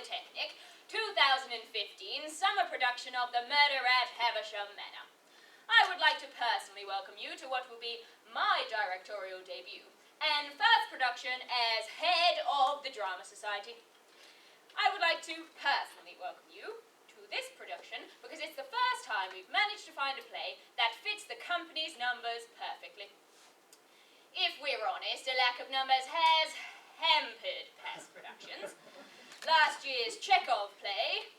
Polytechnic 2015 summer production of The Murder at Havisham Manor. I would like to personally welcome you to what will be my directorial debut and first production as head of the Drama Society. I would like to personally welcome you to this production because it's the first time we've managed to find a play that fits the company's numbers perfectly. If we're honest, a lack of numbers has hampered past productions. Last year's Chekhov play,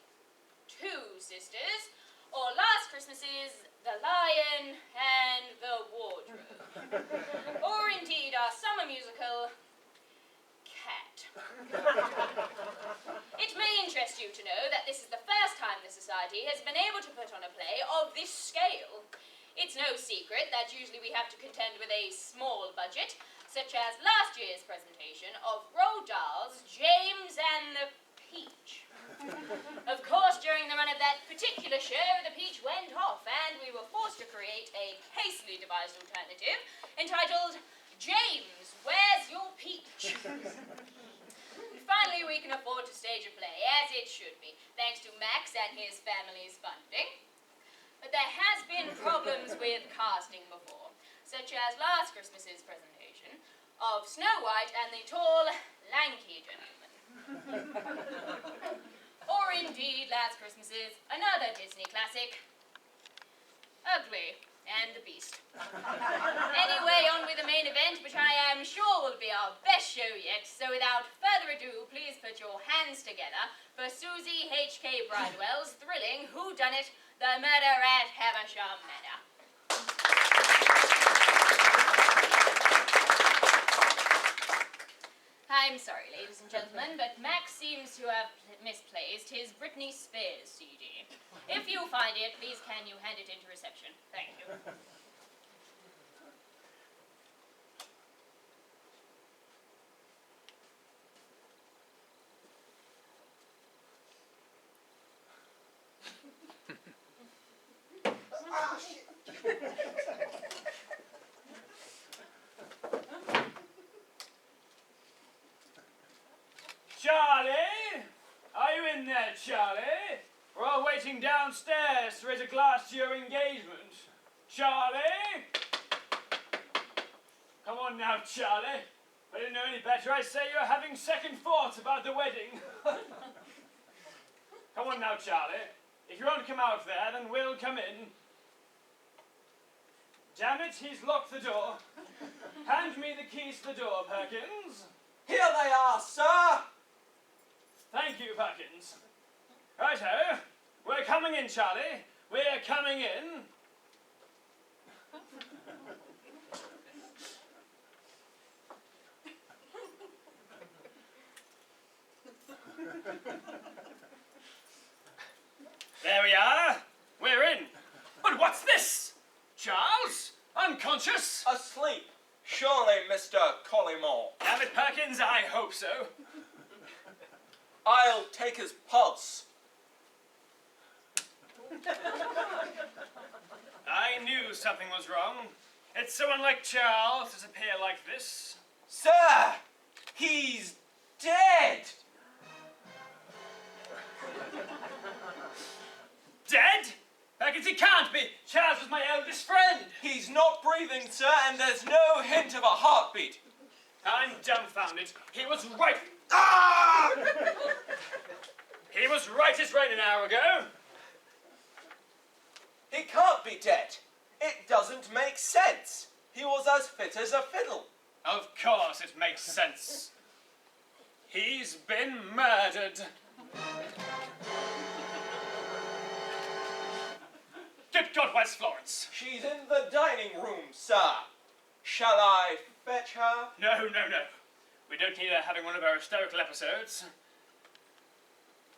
Two Sisters, or last Christmas's The Lion and the Wardrobe, or indeed our summer musical, Cat. It may interest you to know that this is the first time the Society has been able to put on a play of this scale. It's no secret that usually we have to contend with a small budget, such as last year's presentation of Roald Dahl's James and the Peach. Of course, during the run of that particular show, the peach went off, and we were forced to create a hastily devised alternative entitled James, Where's Your Peach? And finally, we can afford to stage a play, as it should be, thanks to Max and his family's funding. But there has been problems with casting before, such as last Christmas's presentation of Snow White and the Tall, Lanky Gentleman. Or indeed, last Christmas's another Disney classic, Ugly and the Beast. Anyway, on with the main event, which I am sure will be our best show yet. So without further ado, please put your hands together for Susie H.K. Bridewell's thrilling whodunit, The Murder at Havisham Manor. I'm sorry, ladies and gentlemen, but Max seems to have misplaced his Britney Spears CD. If you find it, please can you hand it into reception? Thank you. Charlie? Are you in there, Charlie? We're all waiting downstairs to raise a glass to your engagement. Charlie? Come on now, Charlie. If I didn't know any better, I'd say you're having second thoughts about the wedding. Come on now, Charlie. If you won't come out there, then we'll come in. Damn it, he's locked the door. Hand me the keys to the door, Perkins. Here they are, sir! Thank you, Perkins. Righto. We're coming in, Charlie. We're coming in. There we are. We're in. But what's this? Charles? Unconscious? Asleep. Surely, Mr. Collymore. Damn it, Perkins, I hope so. I'll take his pulse. I knew something was wrong. It's so unlike Charles to appear like this. Sir! He's dead! Dead? Perkins, he can't be. Charles was my eldest friend. He's not breathing, sir, and there's no hint of a heartbeat. I'm dumbfounded. He was right. Ah! He was right as rain an hour ago. He can't be dead. It doesn't make sense. He was as fit as a fiddle. Of course it makes sense. He's been murdered. Good God, where's Florence? She's in the dining room, sir. Shall I fetch her? No. We don't need her having one of our hysterical episodes.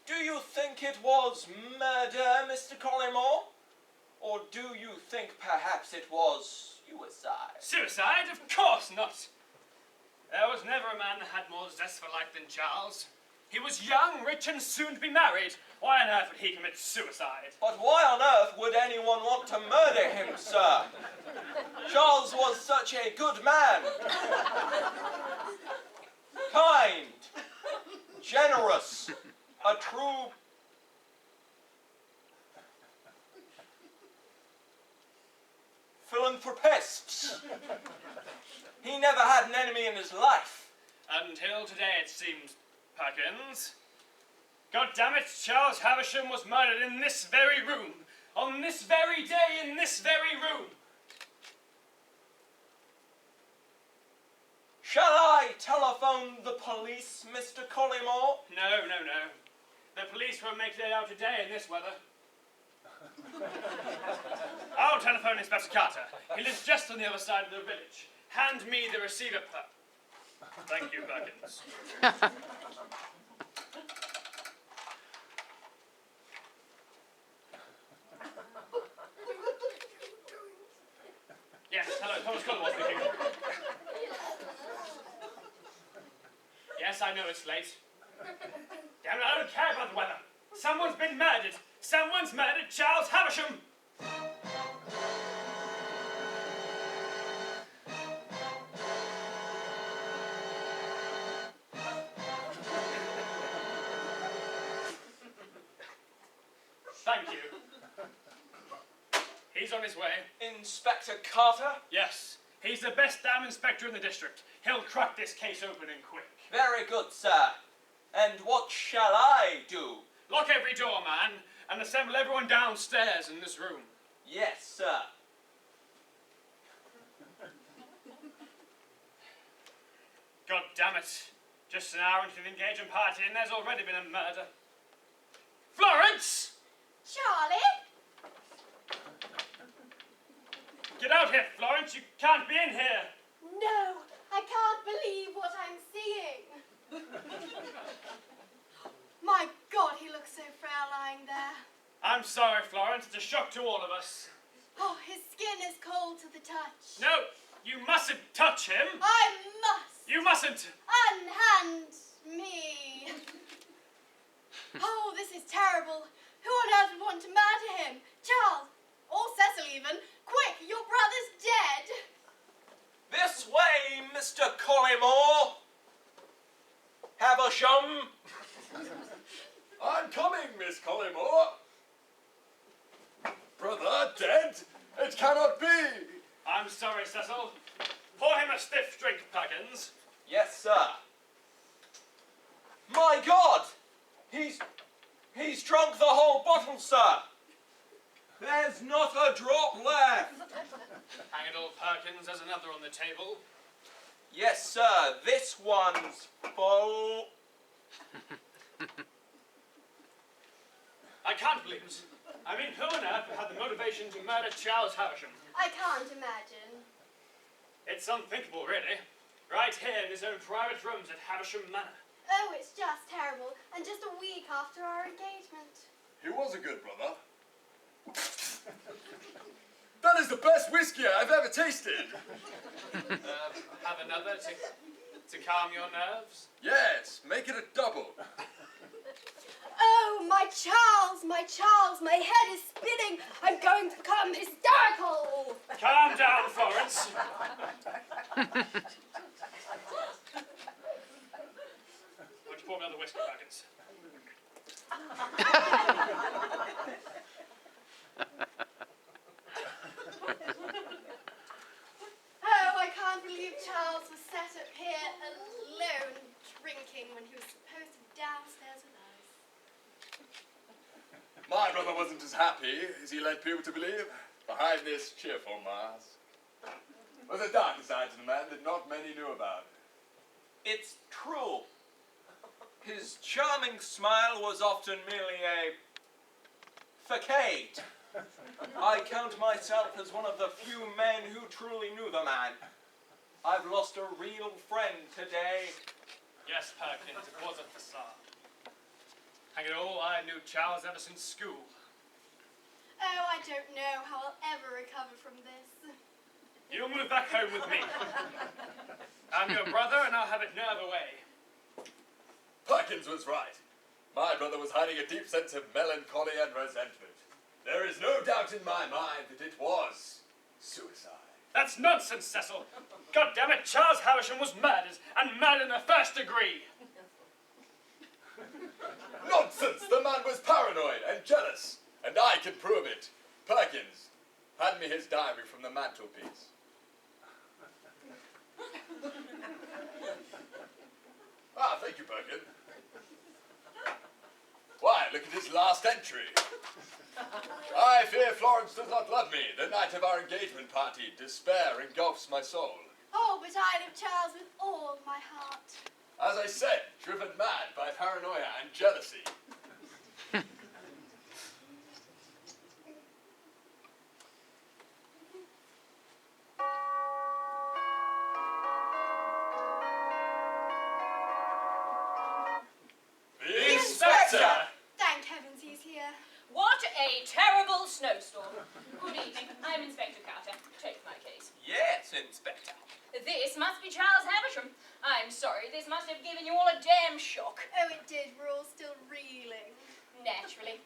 Do you think it was murder, Mr. Collymore? Or do you think perhaps it was suicide? Suicide? Of course not. There was never a man that had more zest for life than Charles. He was young, rich, and soon to be married. Why on earth would he commit suicide? But why on earth would anyone want to murder him, sir? Charles was such a good man. Kind, generous, a true philanthropist. He never had an enemy in his life. Until today, it seems, Perkins. God damn it, Charles Havisham was murdered in this very room. On this very day, in this very room. Shall I telephone the police, Mr. Collymore? No. The police won't make it out today in this weather. I'll telephone Inspector Carter. He lives just on the other side of the village. Hand me the receiver, Thank you, Perkins. Yes, hello, Thomas Collymore speaking. Yes, I know it's late. Damn it, I don't care about the weather. Someone's been murdered. Someone's murdered Charles Havisham. Thank you. He's on his way. Inspector Carter? Yes, he's the best damn inspector in the district. He'll crack this case open and quick. Very good, sir. And what shall I do? Lock every door, man, and assemble everyone downstairs in this room. Yes, sir. God damn it. Just an hour into the engagement party and there's already been a murder. Florence! Charlie? Get out here, Florence. You can't be in here. No, I can't believe what I'm seeing. My God, he looks so frail lying there. I'm sorry, Florence. It's a shock to all of us. Oh, his skin is cold to the touch. No, you mustn't touch him. I must. You mustn't. Unhand me. Oh, this is terrible. Who on earth would want to murder him? Charles, or Cecil even. Quick, your brother's dead. This way, Mr. Collymore. Havisham. I'm coming, Miss Collymore. Brother dead? It cannot be. I'm sorry, Cecil. Pour him a stiff drink, Perkins. Yes, sir. My God! He's drunk the whole bottle, sir. There's not a drop left. Hang it all, Perkins. There's another on the table. Yes, sir. This one's full. I can't believe it. I mean, who on earth had the motivation to murder Charles Havisham? I can't imagine. It's unthinkable, really. Right here in his own private rooms at Havisham Manor. Oh, it's just terrible. And just a week after our engagement. He was a good brother. That is the best whiskey I've ever tasted. Have another to calm your nerves? Yes, make it a double. Oh, my Charles, my head is spinning. I'm going to become hysterical. Calm down, Florence. Why don't you pour me another whiskey, Perkins? Oh, I can't believe Charles was set up here alone drinking when he was supposed to be downstairs with us. My brother wasn't as happy as he led people to believe. Behind this cheerful mask was a darker side to the man that not many knew about. It's true. His charming smile was often merely a facade. I count myself as one of the few men who truly knew the man. I've lost a real friend today. Yes, Perkins, it was a facade. Hang it all, I knew Charles ever since school. Oh, I don't know how I'll ever recover from this. You'll move back home with me. I'm your brother, and I'll have it no other way. Perkins was right. My brother was hiding a deep sense of melancholy and resentment. There is no doubt in my mind that it was suicide. That's nonsense, Cecil. God damn it, Charles Havisham was murdered, and murdered in the first degree. Nonsense! The man was paranoid and jealous, and I can prove it. Perkins, hand me his diary from the mantelpiece. Ah, thank you, Perkins. Why, look at his last entry. I fear Florence does not love me. The night of our engagement party, despair engulfs my soul. Oh, but I love Charles with all my heart. As I said, driven mad by paranoia and jealousy. The Inspector! Thank heavens he's here. What a terrible snowstorm. Good evening. I'm Inspector Carter. Take my case. Yes, Inspector. This must be Charles Havisham. I'm sorry, this must have given you all a damn shock. Oh, it did. We're all still reeling. Naturally.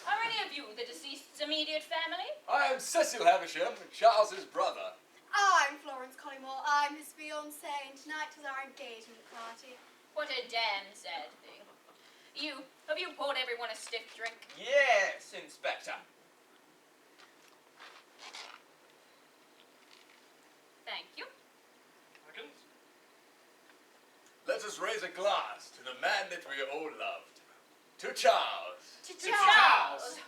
Are any of you the deceased's immediate family? I am Cecil Havisham, Charles's brother. I'm Florence Collymore. I'm his fiancée, and tonight is our engagement party. What a damn sad thing. Have you poured everyone a stiff drink? Yes, Inspector. Thank you. Perkins? Let us raise a glass to the man that we all loved. To Charles. To Charles.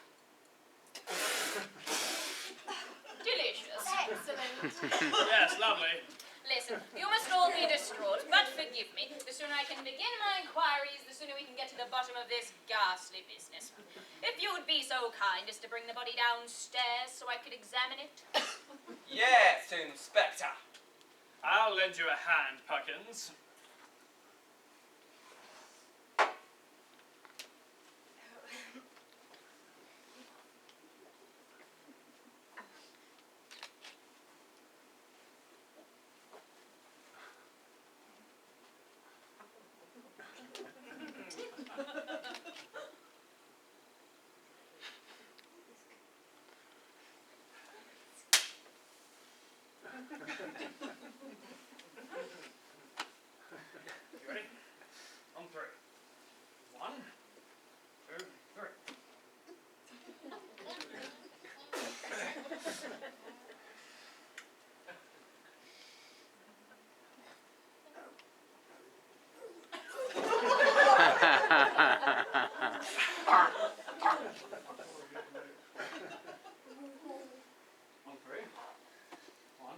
Delicious. Excellent. Yes, lovely. Listen, you must all be distraught, but forgive me. The sooner I can begin my inquiries, the sooner we can get to the bottom of this ghastly business. If you would be so kind as to bring the body downstairs so I could examine it. Yes, Inspector. I'll lend you a hand, Perkins. You ready? On three. 1, 2, 3. On three. 1,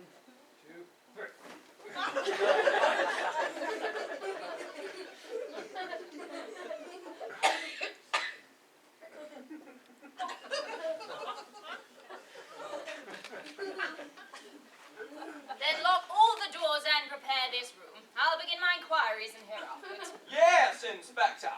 2, 3. Then lock all the doors and prepare this room. I'll begin my inquiries in here afterwards. Yes, Inspector.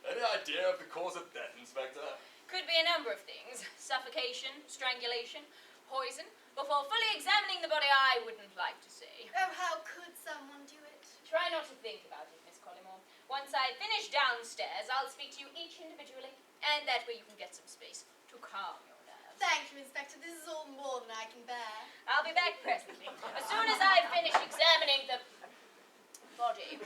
Any idea of the cause of death, Inspector? Could be a number of things. Suffocation, strangulation, poison. Before fully examining the body, I wouldn't like to say. Oh, how could someone do it? Try not to think about it, Miss Collymore. Once I finish downstairs, I'll speak to you each individually, and that way you can get some space to calm your nerves. Thank you, Inspector. This is all more than I can bear. I'll be back presently, as soon as I've finished examining the body.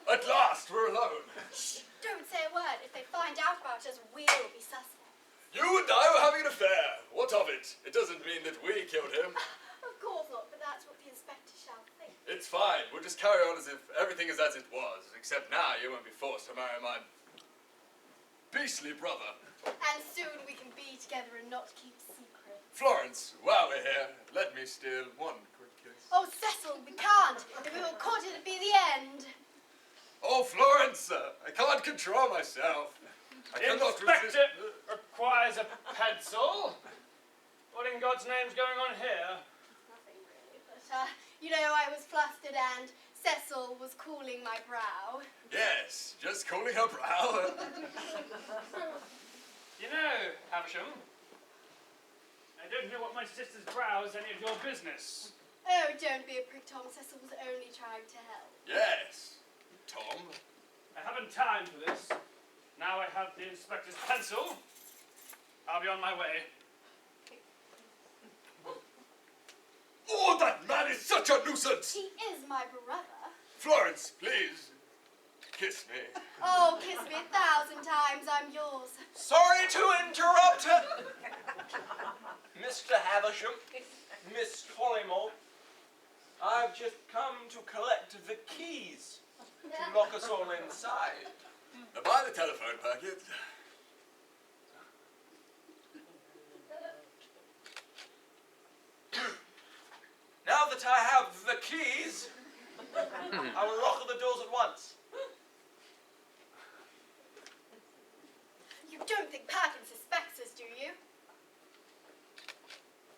At last, we're alone. Shh! Don't say a word. If they find out about us, we'll be suspects. You and I were having an affair. What of it? It doesn't mean that we killed him. Of course not, but that's what the inspector shall think. It's fine. We'll just carry on as if everything is as it was. Except now you won't be forced to marry my beastly brother. And soon we can be together and not keep secrets. Florence, while we're here, let me steal one quick kiss. Oh, Cecil, we can't. If we were caught, it'd be the end. Oh, Florence, I can't control myself. I cannot resist. Inspector requires a pencil. What in God's name's going on here? Nothing really, but, you know, I was flustered and Cecil was cooling my brow. Yes, just cooling her brow. You know, Havisham, I don't know what my sister's brow is any of your business. Oh, don't be a prick, Tom. Cecil was only trying to help. Yes, Tom. I haven't time for this. Now I have the inspector's pencil. I'll be on my way. Oh, that man is such a nuisance! He is my brother. Florence, please, kiss me. Oh, kiss me 1,000 times, I'm yours. Sorry to interrupt. Mr. Havisham, Miss Collymore, I've just come to collect the keys to lock us all inside. Now, by the telephone, Perkins. Now that I have the keys, I will lock the doors at once. You don't think Perkins suspects us, do you?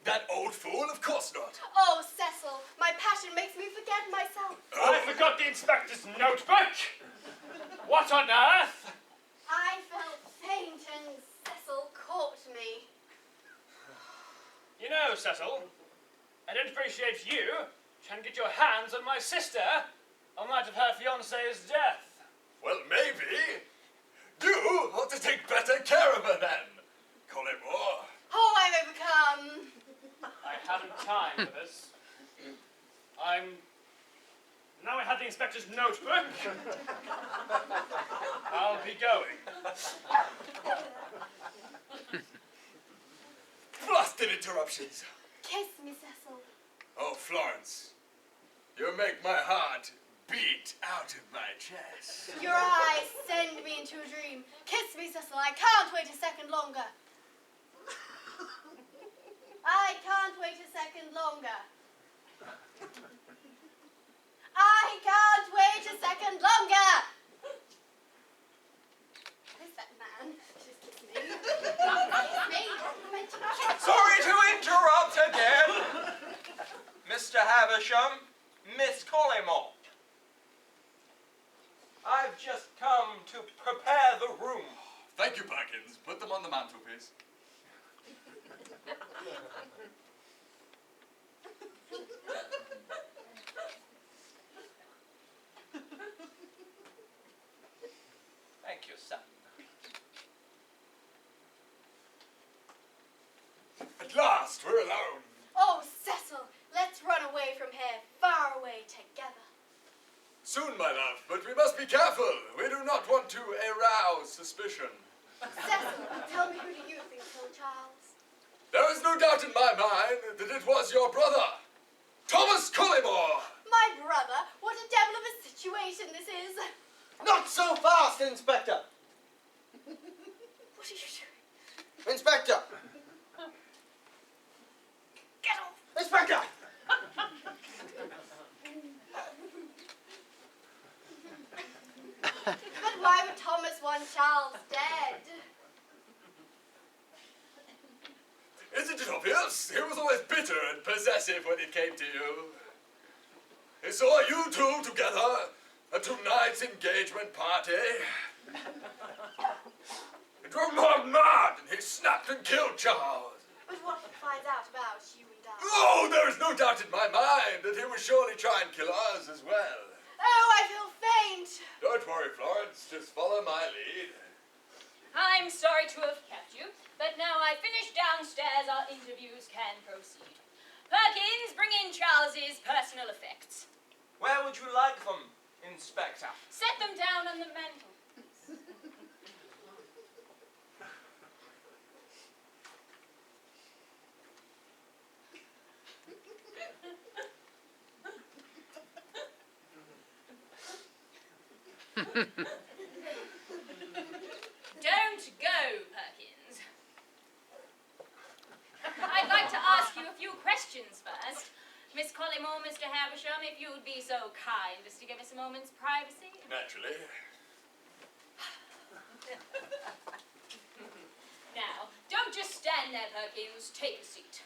That old fool? Of course not. Oh, Cecil, my passion makes me forget myself. I forgot the inspector's notebook! What on earth? I felt faint and Cecil caught me. You know, Cecil, I don't appreciate you trying to get your hands on my sister on night of her fiancé's death. Well, maybe. You ought to take better care of her then. Collymore. Oh, I'm overcome. I haven't time for this. Now I have the inspector's notebook. I'll be going. Blasted interruptions. Kiss me, Cecil. Oh, Florence, you make my heart beat out of my chest. Your eyes send me into a dream. Kiss me, Cecil. I can't wait a second longer. I can't wait a second longer. I can't wait a second longer. Where's that man? Just kiss me. Kiss me. I'm meant to kiss. Sorry to interrupt again. Mr. Havisham, Miss Collymore. I've just come to prepare the room. Thank you, Perkins. Put them on the mantelpiece. Thank you, son. At last, we're alone. Oh, Cecil, let's run away from here, far away together. Soon, my love, but we must be careful. We do not want to arouse suspicion. Cecil, tell me, who do you think killed Charles? There is no doubt in my mind that it was your brother, Thomas Collymore. My brother? What a devil of a situation this is. Not so fast, Inspector! What are you doing? Inspector! Get off! Inspector! But why would Thomas want Charles dead? Isn't it obvious? He was always bitter and possessive when it came to you. He saw you two together at tonight's engagement party. It drove him mad, and he snapped and killed Charles. But what if he finds out about you and I? Oh, there is no doubt in my mind that he will surely try and kill us as well. Oh, I feel faint. Don't worry, Florence. Just follow my lead. I'm sorry to have kept you, but now I've finished downstairs, our interviews can proceed. Perkins, bring in Charles's personal effects. Where would you like them, Inspector? Set them down on the mantel. Don't go, Perkins. I'd like to ask you a few questions first. Miss Collymore, Mr. Havisham, if you would be so kind as to give us a moment's privacy. Naturally. Now, don't just stand there, Perkins. Take a seat.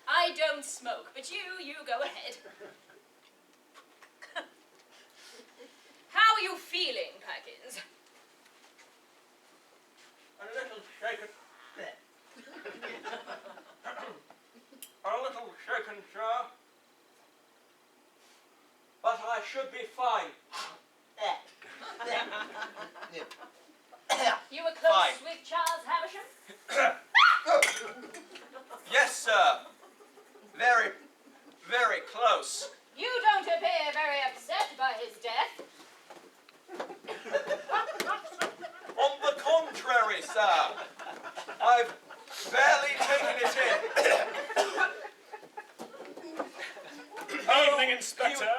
I I don't smoke, but you go ahead. How are you feeling, Perkins? A little shaken. A little shaken, sir. But I should be fine. You were close Fine. with Charles Havisham? Yes, sir. Very, very close. You don't appear very upset by his death. On the contrary, sir. I've barely taken it in. Evening, Inspector.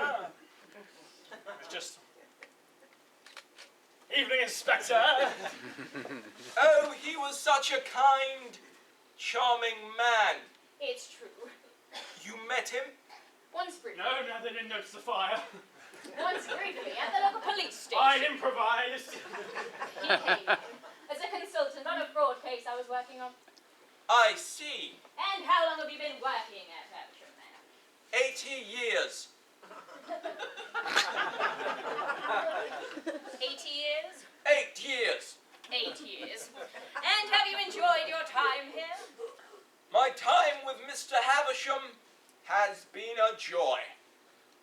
It's just... Evening, Inspector. Oh, he was such a kind, charming man. It's true. You met him? Once briefly. No, they didn't notice the fire. Once briefly at the local police station. I improvised. He came as a consultant on a fraud case I was working on. I see. And how long have you been working at Havisham Manor? 80 years. 80 years? 8 years. 8 years. And have you enjoyed your time here? My time with Mr. Havisham has been a joy.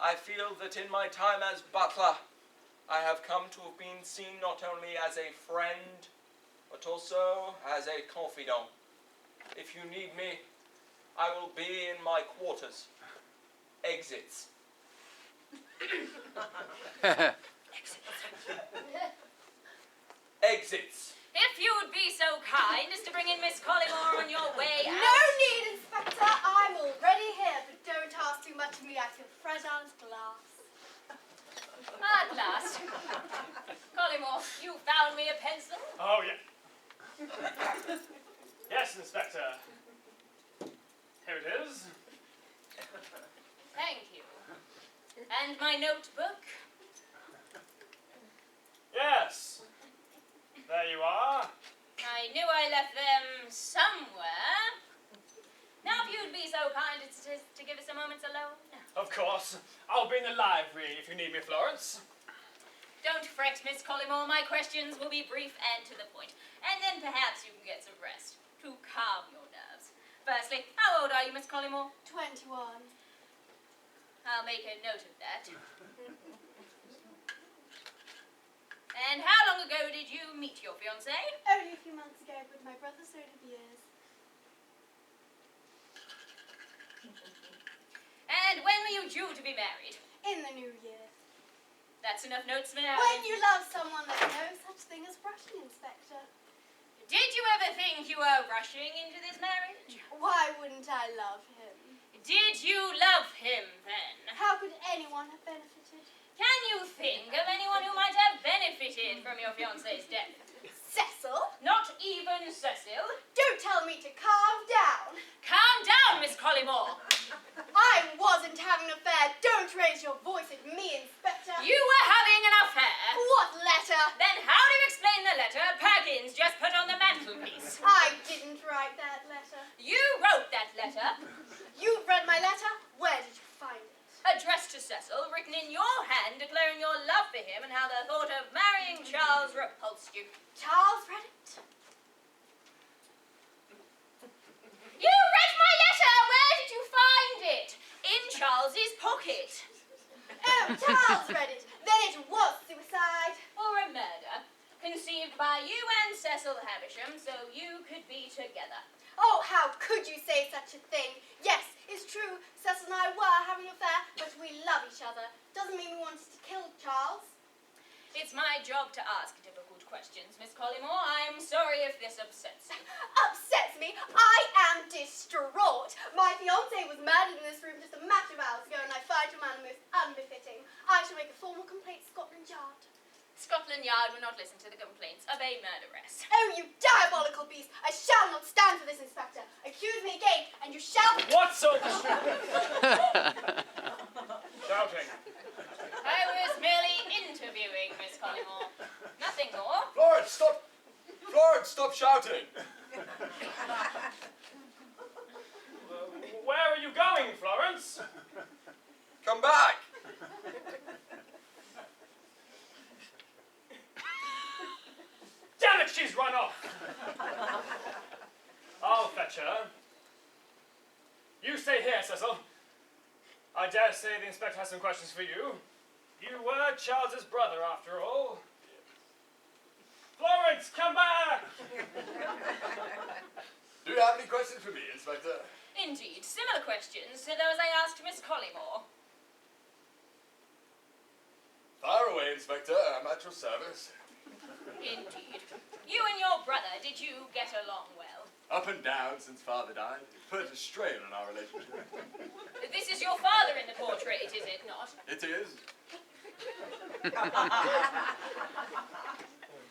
I feel that in my time as butler, I have come to have been seen not only as a friend, but also as a confidant. If you need me, I will be in my quarters. Exits. Exits. If you would be so kind as to bring in Miss Collymore on your way out. No need, Inspector. I'm already here, but don't ask too much of me. I feel fragile as glass. At last. Collymore, you found me a pencil? Oh, yeah. Yes, Inspector. Here it is. Thank you. And my notebook? Yes. There you are. I knew I left them somewhere. Now if you'd be so kind as to give us a moment alone. Of course. I'll be in the library if you need me, Florence. Don't fret, Miss Collymore. My questions will be brief and to the point. And then perhaps you can get some rest to calm your nerves. Firstly, how old are you, Miss Collymore? 21. I'll make a note of that. And how long ago did you meet your fiancé? Only a few months ago, with my brother, so it years. And when were you due to be married? In the new year. That's enough notes for When now. you love someone, there's no such thing as rushing, Inspector. Did you ever think you were rushing into this marriage? Why wouldn't I love him? Did you love him then? How could anyone have benefited? Can you think of anyone who might have benefited from your fiancé's death? Cecil? Not even Cecil? Don't tell me to calm down. Calm down, Miss Collymore. I wasn't having an affair. Don't raise your voice at me, Inspector. You were having an affair. What letter? Then how do you explain the letter Perkins just put on the mantelpiece? I didn't write that letter. You wrote that letter, You read my letter? Where did you find it? addressed to Cecil, written in your hand, declaring your love for him and how the thought of marrying Charles repulsed you. Charles read it? You read my letter! Where did you find it? In Charles's pocket. Oh, Charles read it. Then it was suicide. Or a murder, conceived by you and Cecil Havisham so you could be together. Oh, how could you say such a thing? Yes, it's true. Cecil and I were having an affair, but we love each other. Doesn't mean we wanted to kill Charles. It's my job to ask difficult questions, Miss Collymore. I'm sorry if this upsets you. Upsets me. I am distraught. My fiancé was murdered in this room just a matter of hours ago, and I find your manner most unbefitting. I shall make a formal complaint to Scotland Yard. Scotland Yard will not listen to the complaints of a murderess. Oh, you diabolical beast! I shall not stand for this, Inspector. Accuse me again, and you shall... What sort of... Shouting. I was merely interviewing Miss Collymore. Nothing more. Florence, stop! Florence, stop shouting! Where are you going, Florence? Come back! Damn it, she's run off! I'll fetch her. You stay here, Cecil. I dare say the inspector has some questions for you. You were Charles's brother, after all. Florence, come back! Do you have any questions for me, Inspector? Indeed, similar questions to those I asked Miss Collymore. Fire away, Inspector. I'm at your service. Indeed. You and your brother, did you get along well? Up and down since Father died. Put a strain on our relationship. This is your father in the portrait, is it not? It is.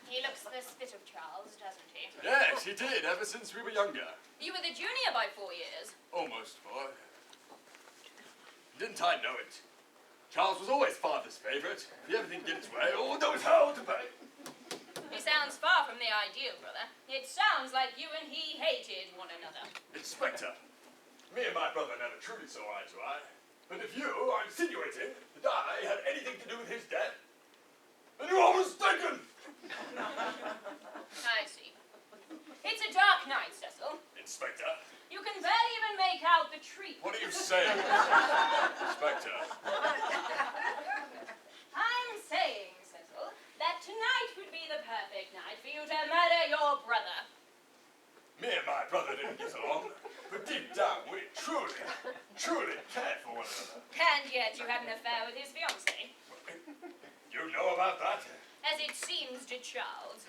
He looks the spit of Charles, doesn't he? Yes, he did, ever since we were younger. You were the junior by 4 years. Almost 4. Didn't I know it? Charles was always Father's favourite. If everything get its way, oh, there was hell to pay. He sounds far from the ideal, brother. It sounds like you and he hated one another. Inspector, me and my brother never truly saw eye to eye. But if you are insinuating that I had anything to do with his death, then you are mistaken! I see. It's a dark night, Cecil. Inspector, You can barely even make out the tree. what are you saying? Inspector, I'm saying, Cecil, that tonight would be the perfect night for you to murder your brother. me and my brother didn't get along, but deep down we truly cared for one another. And yet you had an affair with his fiancée. You know about that? As it seems to Charles.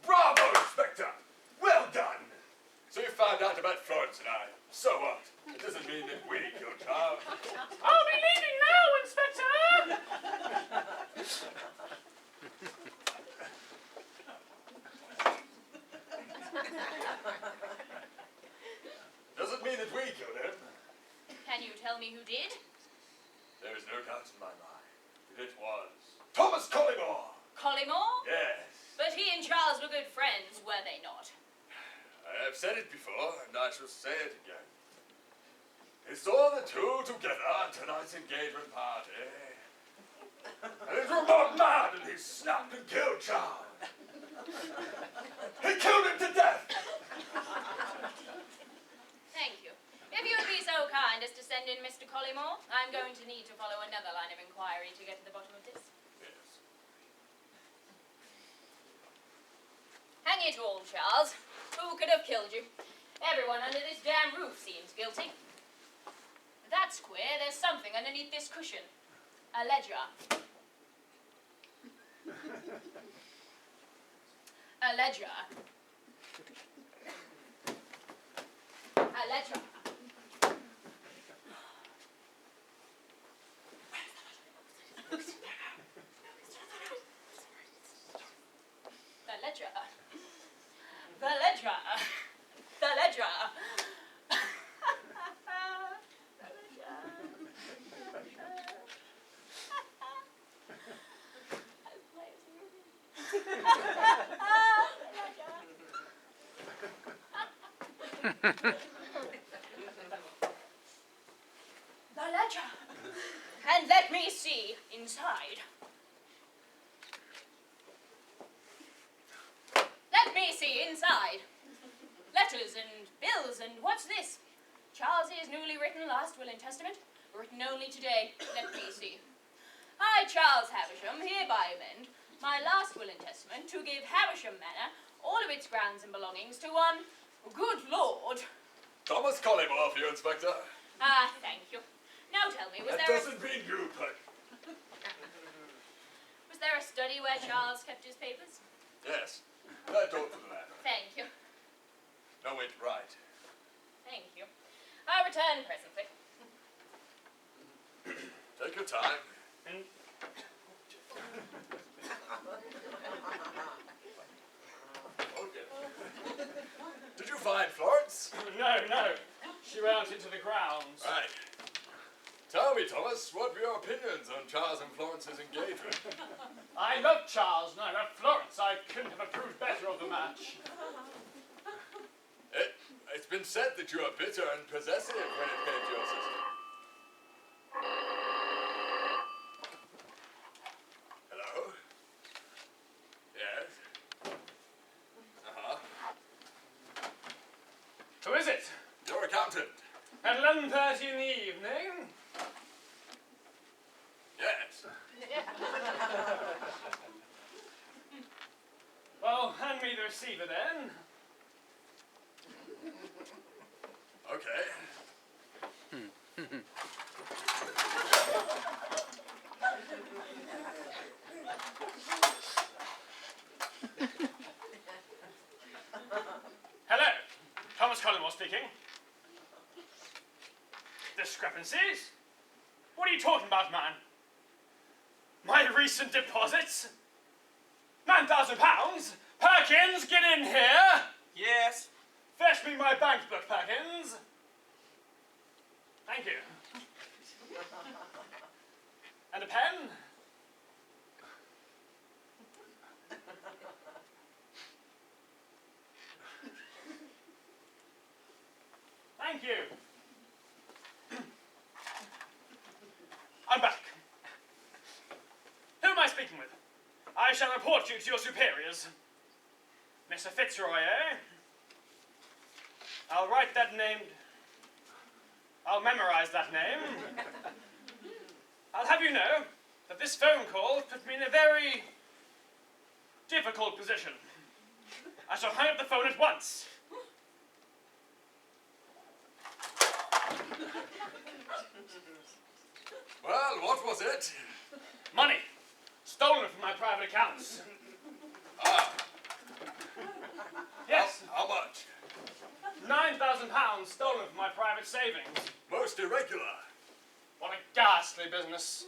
Bravo, Inspector! Well done! So you found out about Florence and I. So what? It doesn't mean that we killed Charles. I'll be leaving now, Inspector! Doesn't mean that we killed him. Can you tell me who did? There is no doubt in my mind that it was Thomas Collymore. Collymore? Yes. But he and Charles were good friends, were they not? I have said it before, and I shall say it again. He saw the two together at tonight's engagement party. And he grew more mad and he snapped and killed Charles. He killed him to death! Thank you. If you would be so kind as to send in Mr. Collymore, I'm going to need to follow another line of inquiry to get to the bottom of this. Yes. Hang it all, Charles. Who could have killed you? Everyone under this damn roof seems guilty. That's queer. There's something underneath this cushion. A ledger. A ledger. A ledger. The ledger. The ledger. The ledger. The ledger. And let me see inside. Let me see inside. Letters and bills and what's this? Charles's newly written last will and testament, written only today. Let me see. I, Charles Havisham, hereby amend my last will and testament to give Havisham Manor all of its grounds and belongings to one good lord. Thomas Collymore for you, Inspector. Ah, thank you. Now tell me, was That there doesn't mean you, but a study where Charles kept his papers? yes. That door to the left. Thank you. No, wait, right. Thank you. I'll return presently. Take your time. And Okay. Did you find Florence? no. She went out into the grounds. Right. Tell me, Thomas, what were your opinions on Charles and Florence's engagement? I love Charles and I love Florence. I couldn't have approved better of the match. It's been said that you are bitter and possessive when it came to your sister. Hello? Yes? Uh-huh. Who is it? Your accountant. At 11:30 in the evening? Yes. Well, hand me the receiver then. Okay. Hello, Thomas Collingwood speaking. Discrepancies? What are you talking about, man? My recent deposits? £9,000? Perkins, get in here! Yes. Fetch me my bank book, Perkins. Thank you. And a pen? Thank you. I'm back. Who am I speaking with? I shall report you to your superiors. Mr. Fitzroy, eh? I'll write that name. I'll memorize that name. I'll have you know that this phone call put me in a very difficult position. I shall hang up the phone at once. Well, what was it? Money. Stolen from my private accounts. Ah, Yes, how much? £9,000 stolen from my private savings. Most irregular. What a ghastly business.